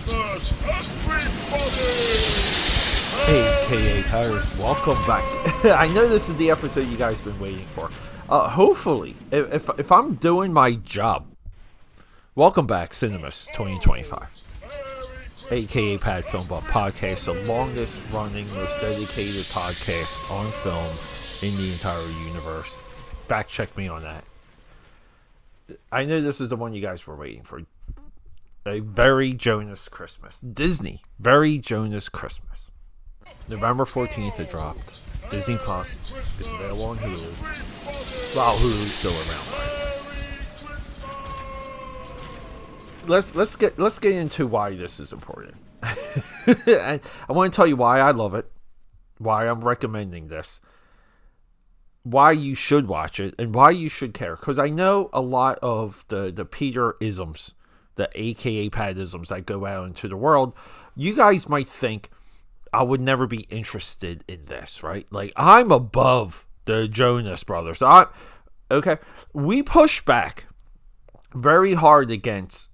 Christmas, everybody! AKA Paris, welcome back. I know this is the episode you guys have been waiting for. Hopefully, if I'm doing my job, welcome back, Cinemas 2025. AKA Pad Film Buff Podcast, the longest running, most dedicated podcast on film in the entire universe. Fact check me on that. I know this is the one you guys were waiting for. A very Jonas Christmas. Disney, very Jonas Christmas. November 14th it dropped. Disney Plus. It's available on Hulu. Well, Hulu's still around, right? Let's get into why this is important. I want to tell you why I love it, why I'm recommending this, why you should watch it, and why you should care. Because I know a lot of the Peter-isms, the AKA Padisms that go out into the world, you guys might think I would never be interested in this, right? Like, I'm above the Jonas Brothers. Okay, we push back very hard against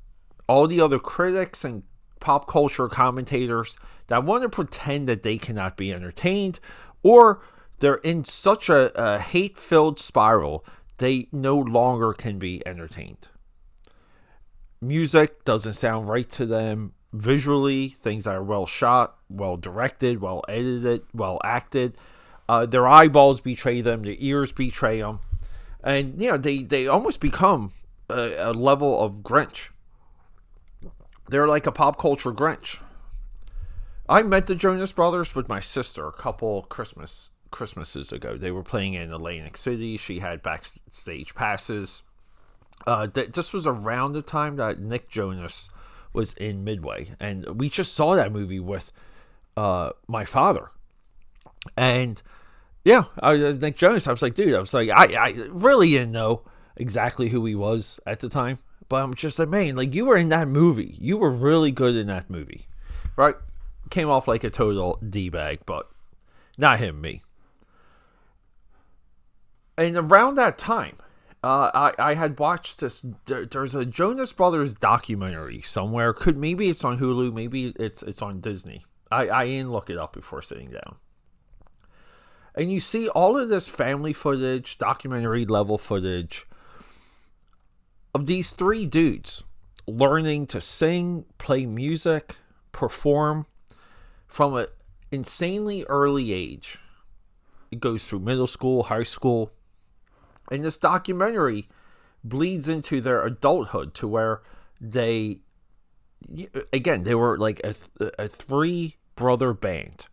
all the other critics and pop culture commentators that want to pretend that they cannot be entertained, or they're in such a hate-filled spiral they no longer can be entertained. Music doesn't sound right to them. Visually, things that are well shot, well directed, well edited, well acted. Their eyeballs betray them. Their ears betray them. And, you know, they almost become a level of Grinch. They're like a pop culture Grinch. I met the Jonas Brothers with my sister a couple Christmases ago. They were playing in Atlantic City. She had backstage passes. This was around the time that Nick Jonas was in Midway, and we just saw that movie with my father. And yeah, Nick Jonas. I was like, dude, I really didn't know exactly who he was at the time, but I'm just like, man, like, you were in that movie. You were really good in that movie, right? Came off like a total D-bag, but not him, me. And around that time, I had watched this. There's a Jonas Brothers documentary somewhere. Maybe it's on Hulu. Maybe it's on Disney. I didn't look it up before sitting down. And you see all of this family footage, documentary level footage of these three dudes learning to sing, play music, perform from an insanely early age. It goes through middle school, high school. And this documentary bleeds into their adulthood to where they were like a three-brother band.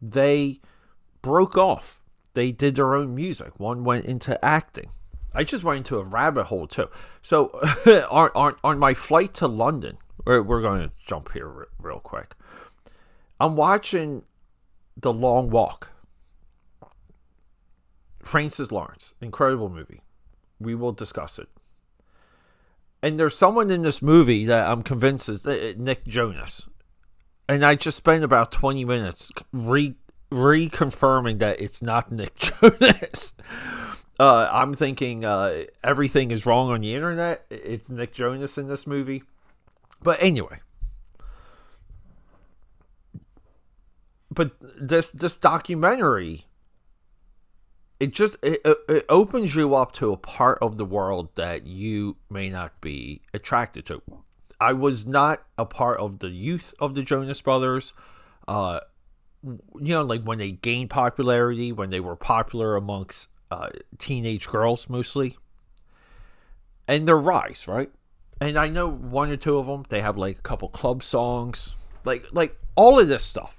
They broke off. They did their own music. One went into acting. I just went into a rabbit hole, too. So on my flight to London, we're going to jump here real quick. I'm watching The Long Walk. Francis Lawrence, incredible movie. We will discuss it. And there's someone in this movie that I'm convinced is Nick Jonas. And I just spent about 20 minutes reconfirming that it's not Nick Jonas. I'm thinking everything is wrong on the internet. It's Nick Jonas in this movie. But anyway. But this documentary, it opens you up to a part of the world that you may not be attracted to. I was not a part of the youth of the Jonas Brothers. Like when they gained popularity, when they were popular amongst teenage girls mostly. And their rise, right? And I know one or two of them, they have like a couple club songs. Like all of this stuff.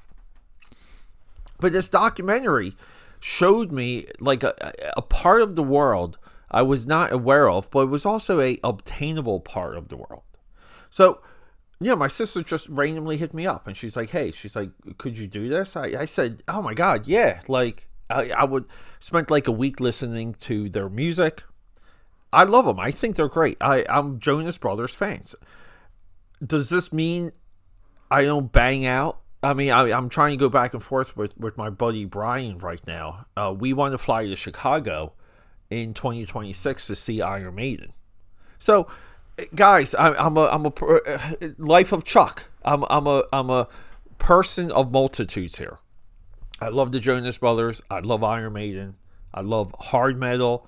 But this documentary showed me like a part of the world I was not aware of, but it was also a obtainable part of the world. So, my sister just randomly hit me up and she's like, hey, could you do this? I said, oh my God, yeah. Like I would spend like a week listening to their music. I love them. I think they're great. I'm Jonas Brothers fans. Does this mean I don't bang out? I mean, I'm trying to go back and forth with my buddy Brian right now. We want to fly to Chicago in 2026 to see Iron Maiden. So, guys, I'm a Life of Chuck. I'm a person of multitudes here. I love the Jonas Brothers. I love Iron Maiden. I love hard metal.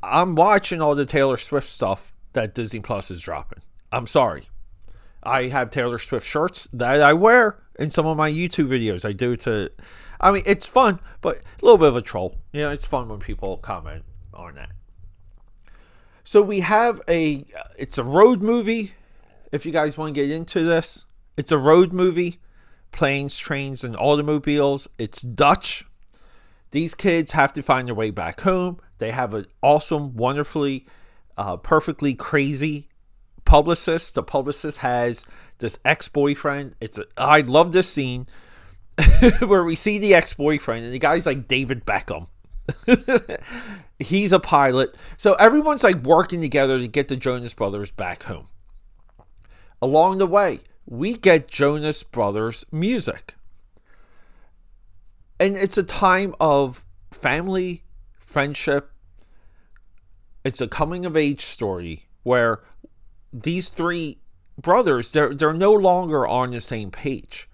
I'm watching all the Taylor Swift stuff that Disney Plus is dropping. I'm sorry. I have Taylor Swift shirts that I wear in some of my YouTube videos. I do to, I mean, it's fun, but a little bit of a troll. You know, it's fun when people comment on that. So we have it's a road movie. If you guys want to get into this, it's a road movie. Planes, trains, and automobiles. It's Dutch. These kids have to find their way back home. They have an awesome, wonderfully, perfectly crazy publicist. The publicist has this ex-boyfriend. I love this scene where we see the ex-boyfriend, and the guy's like David Beckham. He's a pilot. So everyone's like working together to get the Jonas Brothers back home. Along the way, we get Jonas Brothers music. And it's a time of family, friendship. It's a coming of age story where these three brothers, they're no longer on the same page.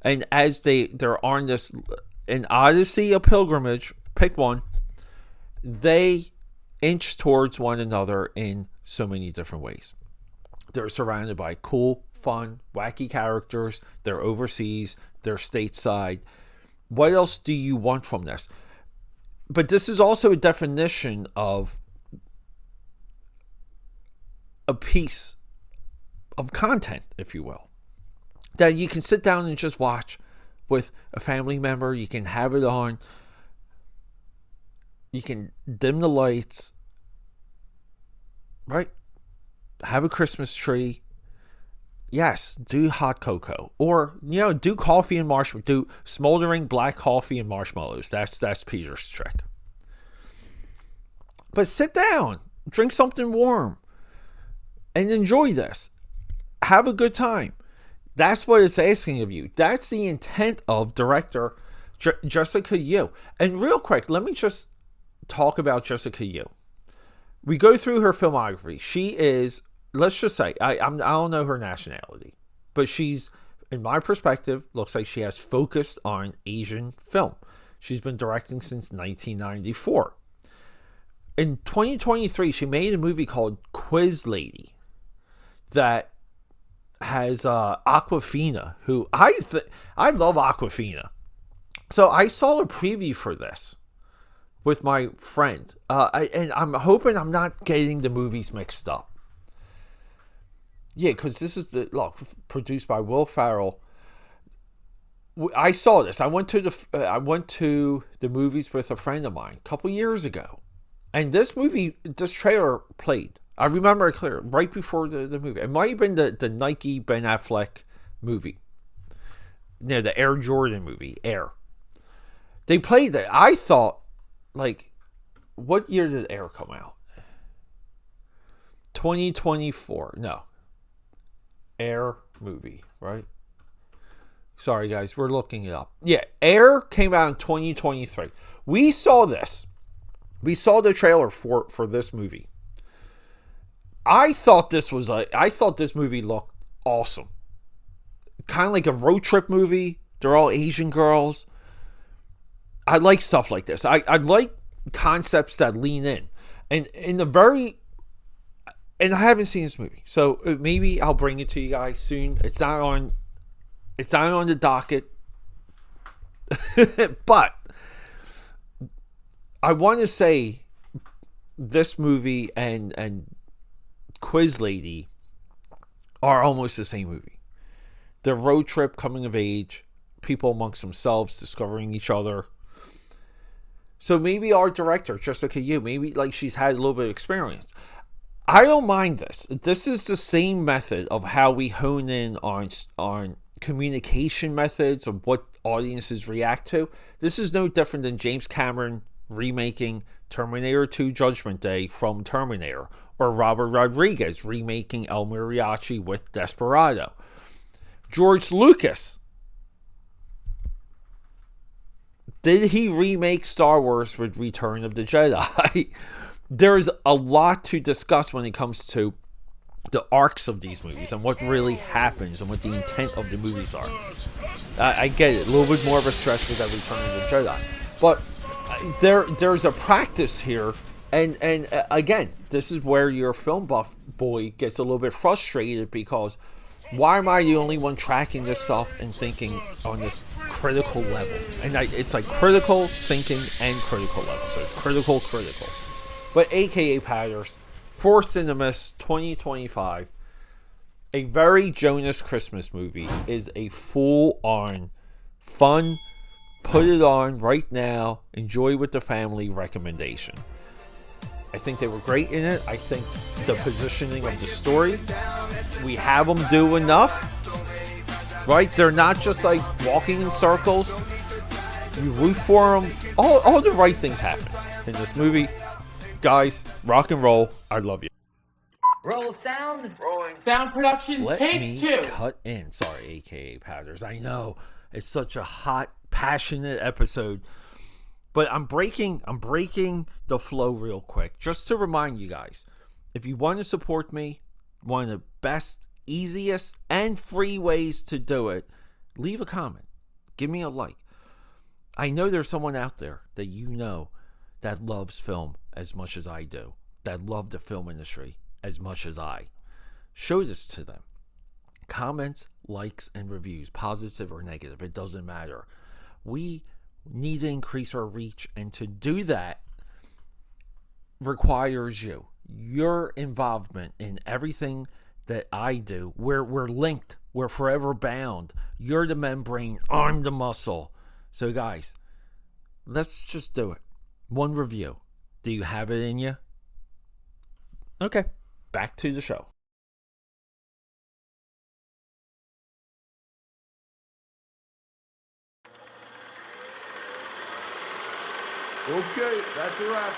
And as they're on an odyssey, a pilgrimage, pick one, they inch towards one another in so many different ways. They're surrounded by cool, fun, wacky characters. They're overseas. They're stateside. What else do you want from this? But this is also a definition of a piece of content, if you will, that you can sit down and just watch with a family member. You can have it on. You can dim the lights, right? Have a Christmas tree. Yes, do hot cocoa, or do coffee and marshmallows. Do smoldering black coffee and marshmallows. That's Peter's trick. But sit down, drink something warm, and enjoy this. Have a good time. That's what it's asking of you. That's the intent of director Jessica Yu. And real quick, let me just talk about Jessica Yu. We go through her filmography. She is, let's just say, I don't know her nationality, but she's, in my perspective, looks like she has focused on Asian film. She's been directing since 1994. In 2023, she made a movie called Quiz Lady that has Awkwafina, who I love Awkwafina. So I saw a preview for this with my friend, and I'm hoping I'm not getting the movies mixed up. Yeah, because this is produced by Will Ferrell. I saw this. I went to the movies with a friend of mine a couple years ago, and this trailer played. I remember it clear right before the movie. It might have been the Nike Ben Affleck movie. No, the Air Jordan movie, Air. They played that. I thought, what year did Air come out? 2024. No. Air movie, right? Sorry, guys. We're looking it up. Yeah, Air came out in 2023. We saw this. We saw the trailer for this movie. I thought this movie looked awesome. Kind of like a road trip movie. They're all Asian girls. I like stuff like this. I like concepts that lean in. And and I haven't seen this movie, so maybe I'll bring it to you guys soon. It's not on the docket. But I want to say this movie and Quiz Lady are almost the same movie. They're road trip, coming of age, people amongst themselves discovering each other. So maybe our director, Jessica Yu, maybe she's had a little bit of experience. I don't mind this. This is the same method of how we hone in on communication methods of what audiences react to. This is no different than James Cameron remaking Terminator 2 Judgment Day from Terminator, or Robert Rodriguez remaking El Mariachi with Desperado. George Lucas, did he remake Star Wars with Return of the Jedi? There's a lot to discuss when it comes to the arcs of these movies and what really happens and what the intent of the movies are. I get it, a little bit more of a stretch with that Return of the Jedi, but there's a practice here, and again, this is where your film buff boy gets a little bit frustrated, because why am I the only one tracking this stuff and thinking on this critical level? And it's like critical thinking and critical level, so it's critical. But AKA Padders, for Cinemas 2025, a very Jonas Christmas movie is a full-on, fun, put it on right now, enjoy with the family recommendation. I think they were great in it. I think the positioning of the story, we have them do enough, right? They're not just like walking in circles. You root for them. All the right things happen in this movie. Guys, rock and roll. I love you. Roll sound. Rolling. Sound production. Let take me 2. cut in. Sorry, AKA Powders. I know it's such a hot, passionate episode, but I'm breaking the flow real quick just to remind you guys. If you want to support me, one of the best, easiest, and free ways to do it, leave a comment. Give me a like. I know there's someone out there that you know that loves film as much as I do, that love the film industry as much as I. Show this to them. Comments, likes, and reviews, positive or negative, it doesn't matter. We need to increase our reach, and to do that requires your involvement in everything that I do. We're linked. We're forever bound. You're the membrane, I'm the muscle. So guys, let's just do it. One review. Do you have it in you? Okay, back to the show. Okay, that's a wrap.